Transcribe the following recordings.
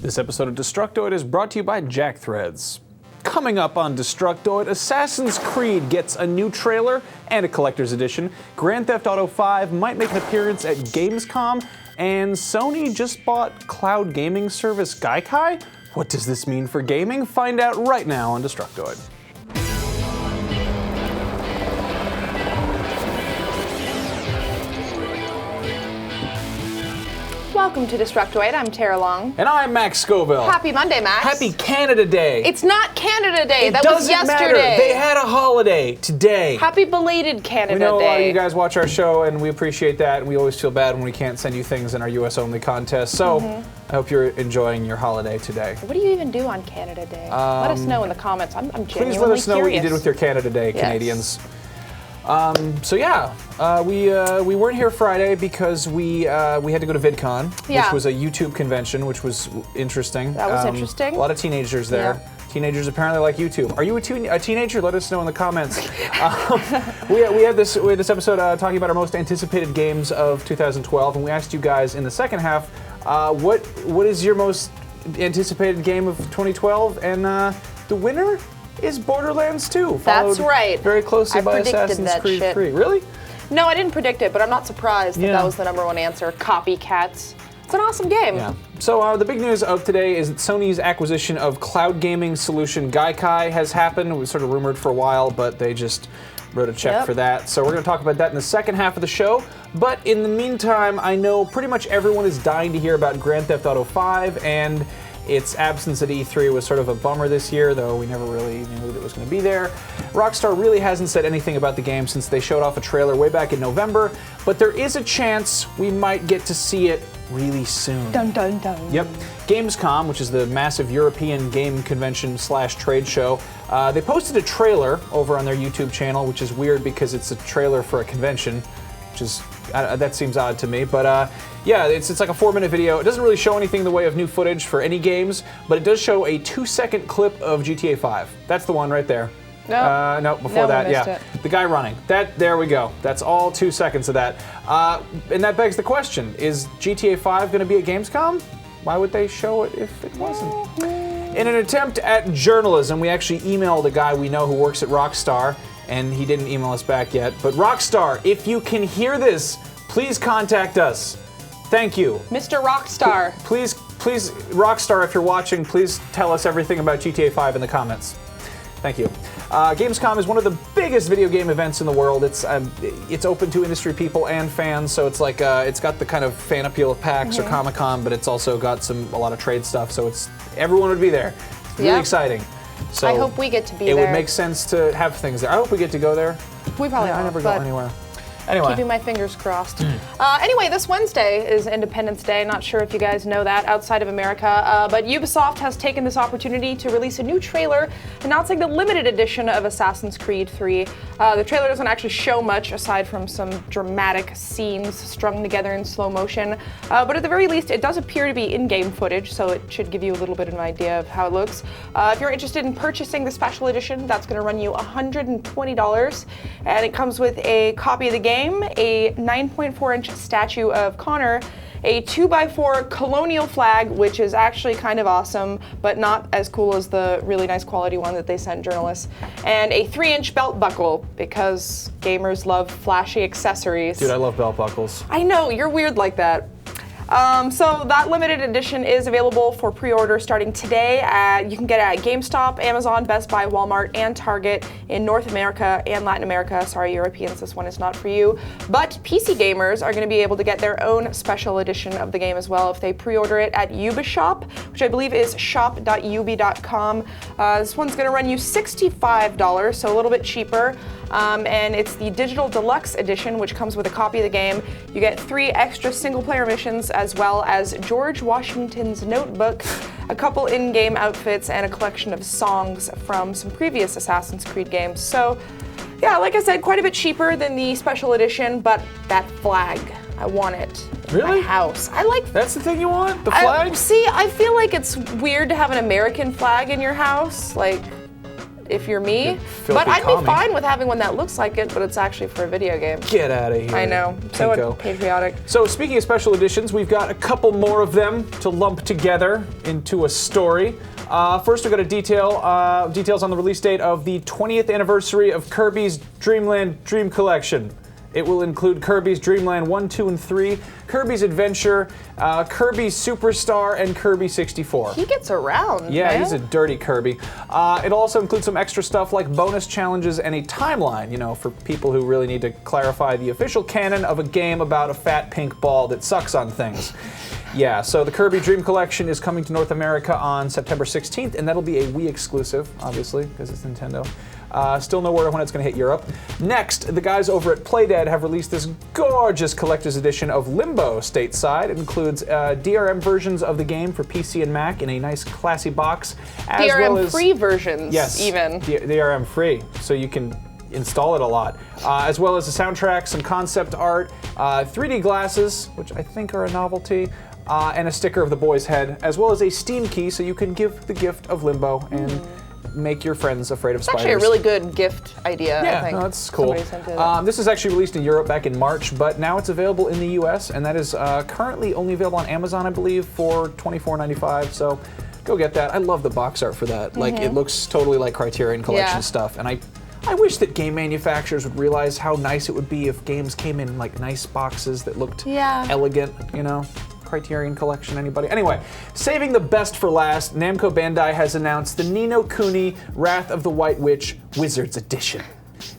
This episode of Destructoid is brought to you by Jackthreads. Coming up on Destructoid, Assassin's Creed gets a new trailer and a collector's edition. Grand Theft Auto 5 might make an appearance at Gamescom, and Sony just bought cloud gaming service Gaikai? What does this mean for gaming? Find out right now on Destructoid. Welcome to Destructoid. I'm Tara Long. And I'm Max Scoville. Happy Monday, Max. Happy Canada Day. It's not Canada Day. That was yesterday. Matter. They had a holiday today. Happy belated Canada Day. We know a lot of you guys watch our show, and we appreciate that, and we always feel bad when we can't send you things in our US-only contest. So I hope you're enjoying your holiday today. What do you even do on Canada Day? Let us know in the comments. I'm genuinely curious. Please let us know what you did with your Canada Day, yes. Canadians. We weren't here Friday because we had to go to VidCon, which was a YouTube convention, which was interesting. That was interesting. A lot of teenagers there. Yeah. Teenagers apparently like YouTube. Are you a teenager? Let us know in the comments. We had this episode talking about our most anticipated games of 2012, and we asked you guys in the second half, what is your most anticipated game of 2012? And the winner is Borderlands 2. That's right. Very closely by Assassin's Creed 3. Really? No, I didn't predict it, but I'm not surprised that was the #1 answer. Copycats. It's an awesome game. Yeah. So the big news of today is that Sony's acquisition of cloud gaming solution Gaikai has happened. It was sort of rumored for a while, but they just wrote a check for that. So we're going to talk about that in the second half of the show. But in the meantime, I know pretty much everyone is dying to hear about Grand Theft Auto 5, and its absence at E3 was sort of a bummer this year, though we never really knew that it was going to be there. Rockstar really hasn't said anything about the game since they showed off a trailer way back in November, but there is a chance we might get to see it really soon. Dun dun dun. Yep. Gamescom, which is the massive European game convention / trade show, they posted a trailer over on their YouTube channel, which is weird because it's a trailer for a convention, which is that seems odd to me, but yeah, it's like a 4-minute video. It doesn't really show anything in the way of new footage for any games, but it does show a 2-second clip of GTA 5. That's the one right there. No, before that, yeah. The guy running. There we go. That's all 2 seconds of that. And that begs the question, is GTA 5 going to be at Gamescom? Why would they show it if it wasn't? In an attempt at journalism, we actually emailed a guy we know who works at Rockstar, and he didn't email us back yet. But Rockstar, if you can hear this, please contact us. Thank you. Mr. Rockstar. Please, Rockstar, if you're watching, please tell us everything about GTA 5 in the comments. Thank you. Gamescom is one of the biggest video game events in the world. It's open to industry people and fans, so it's like it's got the kind of fan appeal of PAX or Comic-Con, but it's also got a lot of trade stuff. So everyone would be there. It's really exciting. So I hope we get to be there. It would make sense to have things there. I hope we get to go there. We probably I never go anywhere. Anyway. Keeping my fingers crossed. Anyway, this Wednesday is Independence Day. Not sure if you guys know that outside of America, but Ubisoft has taken this opportunity to release a new trailer announcing the limited edition of Assassin's Creed 3. The trailer doesn't actually show much aside from some dramatic scenes strung together in slow motion, but at the very least, it does appear to be in-game footage, so it should give you a little bit of an idea of how it looks. If you're interested in purchasing the special edition, that's going to run you $120, and it comes with a copy of the game, a 9.4-inch statue of Connor, a 2x4 colonial flag, which is actually kind of awesome, but not as cool as the really nice quality one that they sent journalists, and a 3-inch belt buckle, because gamers love flashy accessories. Dude, I love belt buckles. I know, you're weird like that. So that limited edition is available for pre-order starting today. You can get it at GameStop, Amazon, Best Buy, Walmart, and Target in North America and Latin America. Sorry, Europeans, this one is not for you. But PC gamers are going to be able to get their own special edition of the game as well if they pre-order it at Ubishop, which I believe is shop.ubi.com. This one's going to run you $65, so a little bit cheaper. And it's the Digital Deluxe Edition, which comes with a copy of the game. You get 3 extra single-player missions, as well as George Washington's notebook, a couple in-game outfits, and a collection of songs from some previous Assassin's Creed games. So, yeah, like I said, quite a bit cheaper than the special edition, but that flag, I want it. Really? In my house. I like. That's the thing you want? The flag? See, I feel like it's weird to have an American flag in your house. Like, if you're me. Filthy But I'd commie. be fine with having one that looks like it, but it's actually for a video game. Get out of here. I know. So Pinko. patriotic. So speaking of special editions, we've got a couple more of them to lump together into a story. First, we've got details on the release date of the 20th anniversary of Kirby's Dream Land Dream Collection. It will include Kirby's Dream Land 1, 2, and 3, Kirby's Adventure, Kirby Superstar, and Kirby 64. He gets around. Yeah, man. he's a dirty Kirby. It'll also include some extra stuff like bonus challenges and a timeline, you know, for people who really need to clarify the official canon of a game about a fat pink ball that sucks on things. Yeah, so the Kirby Dream Collection is coming to North America on September 16th, and that'll be a Wii exclusive, obviously, because it's Nintendo. Still no word on when it's going to hit Europe. Next, the guys over at Playdead have released this gorgeous collector's edition of Limbo stateside. It includes DRM versions of the game for PC and Mac in a nice, classy box. As well as DRM-free versions, yes, even. DRM free, so you can install it a lot. As well as a soundtrack, some concept art, 3D glasses, which I think are a novelty, and a sticker of the boy's head, as well as a Steam key so you can give the gift of Limbo and make your friends afraid of spiders. Actually a really good gift idea, Yeah, I think. no, that's cool. Somebody sent it. This is actually released in Europe back in March, but now it's available in the US, and that is currently only available on Amazon, I believe, for $24.95, so go get that. I love the box art for that. Like, it looks totally like Criterion Collection Yeah. stuff, and I wish that game manufacturers would realize how nice it would be if games came in like nice boxes that looked elegant, you know? Criterion Collection, anybody? Anyway, saving the best for last, Namco Bandai has announced the Ni no Kuni Wrath of the White Witch Wizards Edition.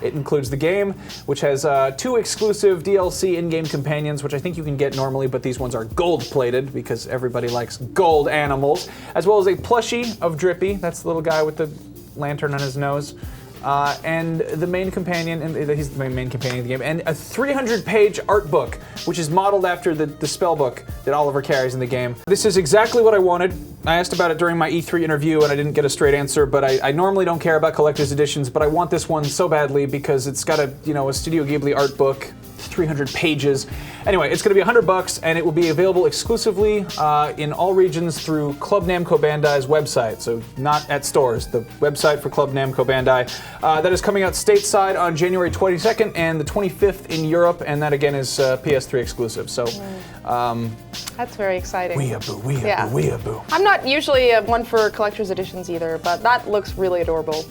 It includes the game, which has 2 exclusive DLC in-game companions, which I think you can get normally, but these ones are gold-plated because everybody likes gold animals, as well as a plushie of Drippy, that's the little guy with the lantern on his nose. And the main companion, and he's the main companion of the game, and a 300-page art book, which is modeled after the spell book that Oliver carries in the game. This is exactly what I wanted. I asked about it during my E3 interview, and I didn't get a straight answer, but I normally don't care about collector's editions, but I want this one so badly because it's got a Studio Ghibli art book, 300 pages. Anyway, it's going to be $100, and it will be available exclusively in all regions through Club Namco Bandai's website, so not at stores, the website for Club Namco Bandai. That is coming out stateside on January 22nd and the 25th in Europe, and that again is PS3 exclusive. So, That's very exciting. weeaboo, weeaboo, weeaboo. I'm not usually one for collector's editions either, but that looks really adorable.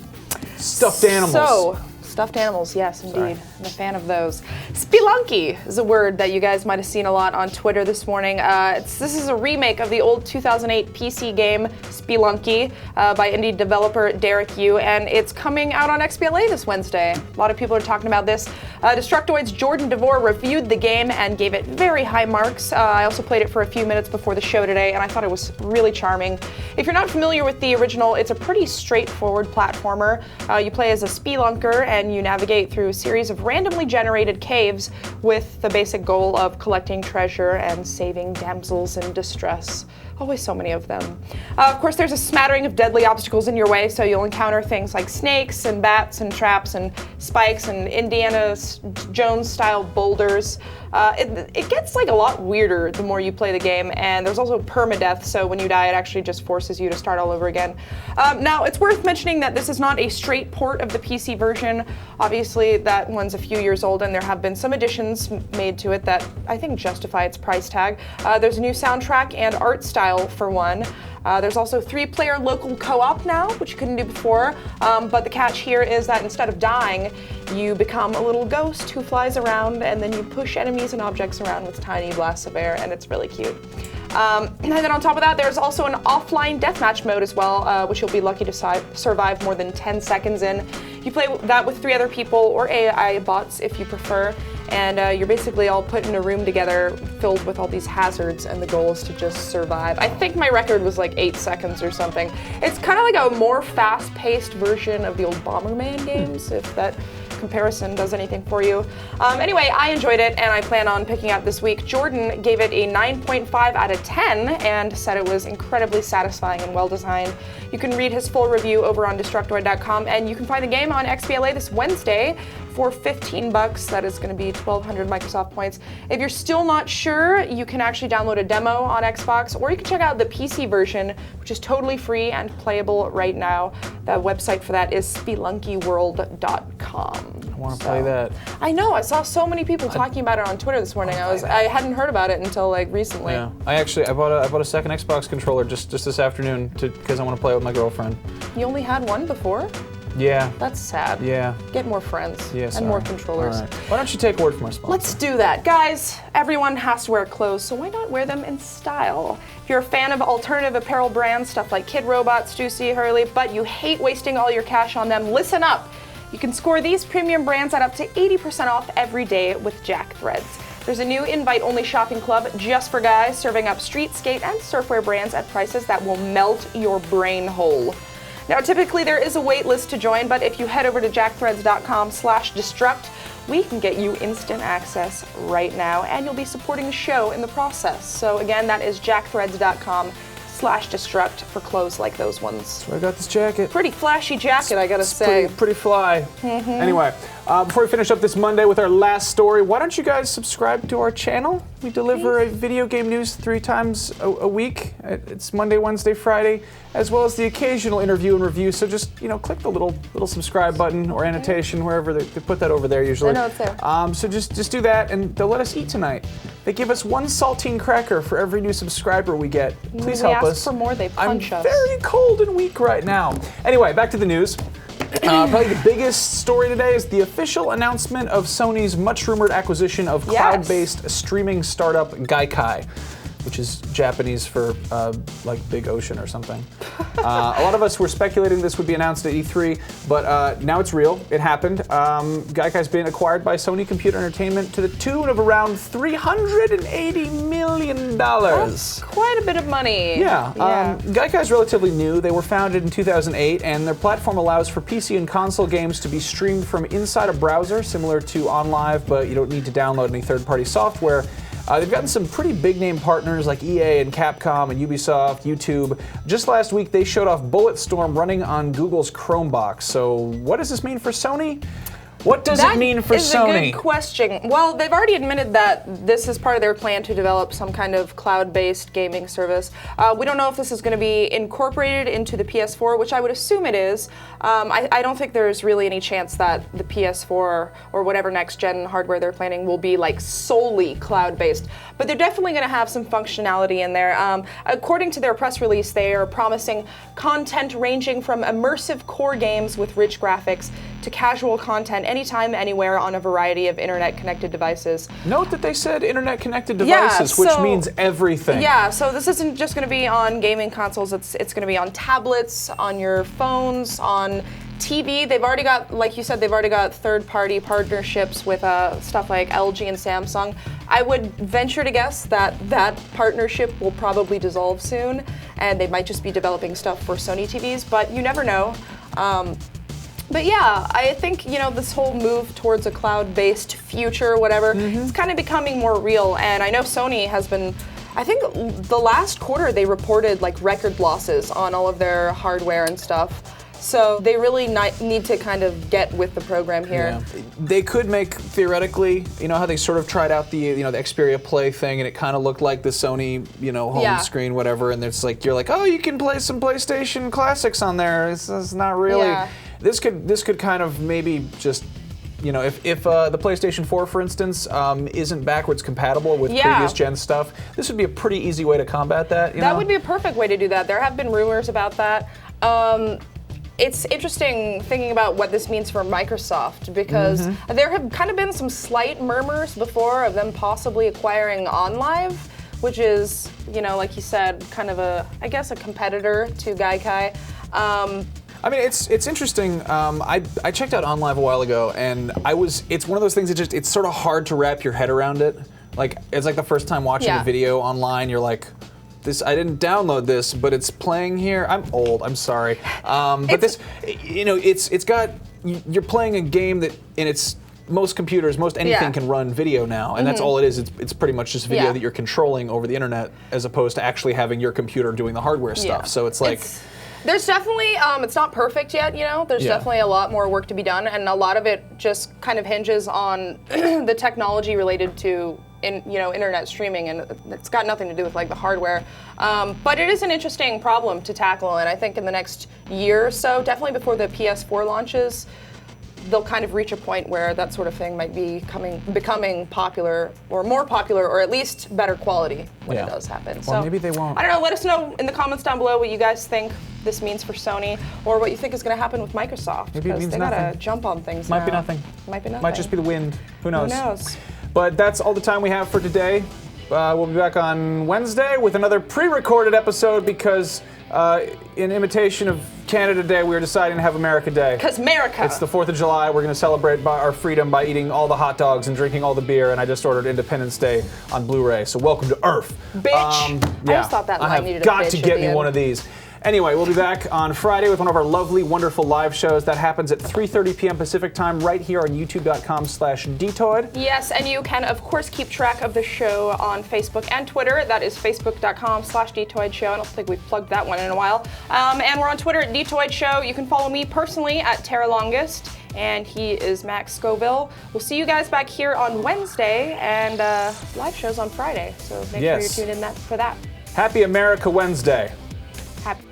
Stuffed animals. So, stuffed animals, yes, indeed. I'm a fan of those. Spelunky is a word that you guys might have seen a lot on Twitter this morning. This is a remake of the old 2008 PC game Spelunky by indie developer Derek Yu, and it's coming out on XBLA this Wednesday. A lot of people are talking about this. Destructoid's Jordan DeVore reviewed the game and gave it very high marks. I also played it for a few minutes before the show today, and I thought it was really charming. If you're not familiar with the original, it's a pretty straightforward platformer. You play as a spelunker, and you navigate through a series of randomly generated caves with the basic goal of collecting treasure and saving damsels in distress. Always so many of them. Of course, there's a smattering of deadly obstacles in your way, so you'll encounter things like snakes and bats and traps and spikes and Indiana Jones-style boulders. It gets like a lot weirder the more you play the game, and there's also permadeath, so when you die, it actually just forces you to start all over again. Now, it's worth mentioning that this is not a straight port of the PC version. Obviously, that one's a few years old, and there have been some additions made to it that I think justify its price tag. There's a new soundtrack and art style for one. There's also 3-player local co-op now, which you couldn't do before, but the catch here is that instead of dying, you become a little ghost who flies around, and then you push enemies and objects around with tiny blasts of air, and it's really cute. And then on top of that, there's also an offline deathmatch mode as well, which you'll be lucky to survive more than 10 seconds in. You play that with 3 other people, or AI bots if you prefer, and you're basically all put in a room together filled with all these hazards, and the goal is to just survive. I think my record was like 8 seconds or something. It's kind of like a more fast-paced version of the old Bomberman games, if that comparison does anything for you. Anyway, I enjoyed it, and I plan on picking up this week. Jordan gave it a 9.5 out of 10 and said it was incredibly satisfying and well-designed. You can read his full review over on Destructoid.com, and you can find the game on XBLA this Wednesday for $15. That is going to be 1,200 Microsoft points. If you're still not sure, you can actually download a demo on Xbox, or you can check out the PC version, which is totally free and playable right now. The website for that is spelunkyworld.com. I want to play that. I know. I saw so many people talking about it on Twitter this morning. I hadn't heard about it until like recently. Yeah. I bought a second Xbox controller just this afternoon because I want to play with my girlfriend. You only had one before? Yeah. That's sad. Yeah. Get more friends Yeah, and more controllers. All right. Why don't you take word from our sponsor? Let's do that. Guys, everyone has to wear clothes, so why not wear them in style? If you're a fan of alternative apparel brands, stuff like Kid Robot, Stussy, Hurley, but you hate wasting all your cash on them, listen up. You can score these premium brands at up to 80% off every day with Jack Threads. There's a new invite-only shopping club just for guys, serving up street, skate, and surfwear brands at prices that will melt your brain hole. Now, typically there is a wait list to join, but if you head over to jackthreads.com/destruct, we can get you instant access right now, and you'll be supporting the show in the process. So again, that is jackthreads.com/destruct for clothes like those ones. So I got this jacket. Pretty flashy jacket, I gotta say. Pretty fly. Anyway, before we finish up this Monday with our last story, why don't you guys subscribe to our channel? We deliver a video game news 3 times a week. It's Monday, Wednesday, Friday, as well as the occasional interview and review. So just click the little subscribe button or annotation wherever they put that over there usually. I know it's there. So just do that, and they'll let us eat tonight. They give us 1 saltine cracker for every new subscriber we get. Please help us. We ask for more, they punch us. I'm very cold and weak right now. Anyway, back to the news. Probably the biggest story today is the official announcement of Sony's much-rumored acquisition of cloud-based streaming startup Gaikai, which is Japanese for like big ocean or something. A lot of us were speculating this would be announced at E3, but now it's real. It happened. Gaikai's been acquired by Sony Computer Entertainment to the tune of around $380 million. That's quite a bit of money. Yeah. Gaikai's relatively new. They were founded in 2008, and their platform allows for PC and console games to be streamed from inside a browser, similar to OnLive, but you don't need to download any third-party software. They've gotten some pretty big-name partners like EA and Capcom and Ubisoft, YouTube. Just last week, they showed off Bulletstorm running on Google's Chromebox. So what does this mean for Sony? What does it mean for Sony? That is a good question. Well, they've already admitted that this is part of their plan to develop some kind of cloud-based gaming service. We don't know if this is going to be incorporated into the PS4, which I would assume it is. I don't think there's really any chance that the PS4 or whatever next-gen hardware they're planning will be like solely cloud-based. But they're definitely going to have some functionality in there. According to their press release, they are promising content ranging from immersive core games with rich graphics to casual content anytime, anywhere on a variety of internet-connected devices. Note that they said internet-connected devices, which means everything. Yeah, so this isn't just going to be on gaming consoles. It's going to be on tablets, on your phones, on TV. They've already got, like you said, they've already got third-party partnerships with stuff like LG and Samsung. I would venture to guess that that partnership will probably dissolve soon, and they might just be developing stuff for Sony TVs, but you never know. But yeah, I think, this whole move towards a cloud-based future, whatever, it's kind of becoming more real. And I know Sony has been, I think the last quarter they reported like record losses on all of their hardware and stuff. So they really need to kind of get with the program here. Yeah. They could make, theoretically, how they sort of tried out the the Xperia Play thing, and it kind of looked like the Sony home screen, whatever. And it's like you're like, oh, you can play some PlayStation classics on there. It's not really. Yeah. This could kind of maybe just. If the PlayStation 4, for instance, isn't backwards compatible with previous gen stuff, this would be a pretty easy way to combat that. That would be a perfect way to do that. There have been rumors about that. It's interesting thinking about what this means for Microsoft, because there have kind of been some slight murmurs before of them possibly acquiring OnLive, which is, like you said, kind of a competitor to Gaikai. I mean, it's interesting. I checked out OnLive a while ago, and it's one of those things that it's sort of hard to wrap your head around it. Like, it's like the first time watching a video online, you're like, I didn't download this, but it's playing here. I'm old, I'm sorry. But this, it's got, you're playing a game that most computers, most anything can run video now, and that's all it is. It's pretty much just video that you're controlling over the internet, as opposed to actually having your computer doing the hardware stuff. So it's like, There's definitely, it's not perfect yet, you know? There's definitely a lot more work to be done, and a lot of it just kind of hinges on the technology related to internet streaming, and it's got nothing to do with like the hardware. But it is an interesting problem to tackle, and I think in the next year or so, definitely before the PS4 launches, they'll kind of reach a point where that sort of thing might be becoming popular, or more popular, or at least better quality when it does happen. Well, so maybe they won't. I don't know. Let us know in the comments down below what you guys think this means for Sony, or what you think is going to happen with Microsoft. Maybe it means they nothing. gotta jump on things. Might now. be nothing. Might be nothing. Might just be the wind. Who knows? Who knows? But that's all the time we have for today. We'll be back on Wednesday with another pre-recorded episode because, in imitation of Canada Day, we are deciding to have America Day. Because America. It's the 4th of July. We're going to celebrate our freedom by eating all the hot dogs and drinking all the beer, and I just ordered Independence Day on Blu-ray. So welcome to Earth. Bitch. I just thought that line needed a bitch. I have got to get me one of these. Anyway, we'll be back on Friday with one of our lovely, wonderful live shows. That happens at 3:30 p.m. Pacific time right here on youtube.com/dtoid. Yes, and you can, of course, keep track of the show on Facebook and Twitter. That is facebook.com/dtoid show. I don't think we've plugged that one in a while. And we're on Twitter at dtoid show. You can follow me personally at TerraLongest, and he is Max Scoville. We'll see you guys back here on Wednesday, and live shows on Friday. So make sure you're tuned in for that. Happy America Wednesday. Happy.